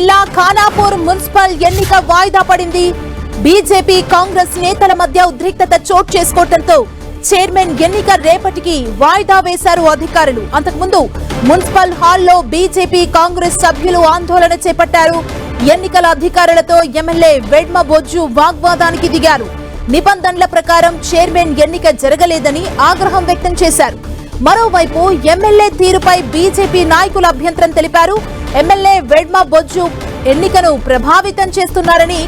జిల్లా ఖానాపూర్ మున్సిపల్ ఎన్నిక వాయిదా పడింది. బీజేపీ కాంగ్రెస్ నేతల మధ్య ఉద్రిక్తత చోటు చేసుకోవడంతో చైర్మన్ ఎన్నిక రేపటికి వాయిదా వేశారు అధికారులు. అంతకుముందు మున్సిపల్ హాల్లో బీజేపీ కాంగ్రెస్ సభ్యులు ఆందోళన చేపట్టారు. ఎన్నికల అధికారులతో ఎమ్మెల్యే వెడ్మ బొజ్జు వాగ్వాదానికి దిగారు. నిబంధనల ప్రకారం చైర్మన్ ఎన్నిక జరగలేదని ఆగ్రహం వ్యక్తం చేశారు. మరోవైపు ఎమ్మెల్యే తీరుపై బీజేపీ నాయకులు అభ్యంతరం తెలిపారు. ఎమ్మెల్యే వెడ్మ బొజ్జు ఎన్నికను ప్రభావితం చేస్తున్నారని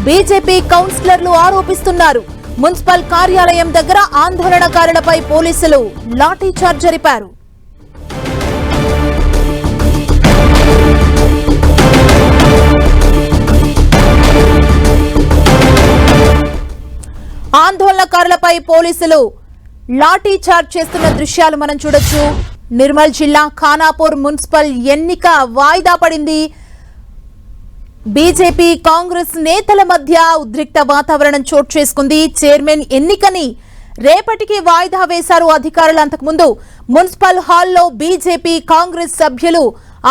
బీజేపీ కౌన్సిలర్లు ఆరోపిస్తున్నారు. మున్సిపల్ కార్యాలయం దగ్గర ఆందోళనకారులపై పోలీసులు లాఠీచార్జ్ జరిపారు. ఆందోళనకారులపై పోలీసులు లాఠీ చార్జ్ చేస్తున్న దృశ్యాలు మనం చూడొచ్చు. నిర్మల్ జిల్లా ఖానాపూర్ మున్సిపల్ ఎన్నిక వాయిదా పడింది. బీజేపీ కాంగ్రెస్ నేతల మధ్య ఉద్రిక్త వాతావరణం చోటు చేసుకుంది. చైర్మన్ ఎన్నికని రేపటికి వాయిదా వేశారు అధికారులు. అంతకుముందు మున్సిపల్ హాల్లో బీజేపీ కాంగ్రెస్ సభ్యులు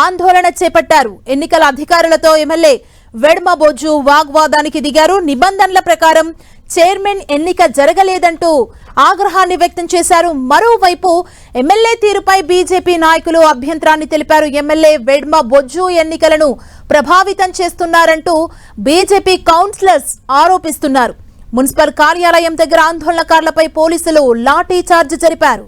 ఆందోళన చేపట్టారు. ఎన్నికల అధికారులతో ఎమ్మెల్యే వెడ్మ బొజ్జు వాగ్వాదానికి దిగారు. నిబంధనల ప్రకారం చైర్మన్ ఎన్నిక జరగలేదంటూ ఆగ్రహాన్ని వ్యక్తం చేశారు. మరోవైపు ఎమ్మెల్యే తీరుపై బీజేపీ నాయకులు అభ్యంతరాన్ని తెలిపారు. ఎమ్మెల్యే వెడ్మ బొజ్జు ఎన్నికలను ప్రభావితం చేస్తున్నారంటూ బీజేపీ కౌన్సిలర్స్ ఆరోపిస్తున్నారు. మున్సిపల్ కార్యాలయం దగ్గర ఆందోళనకారులపై పోలీసులు లాఠీ చార్జ్ జరిపారు.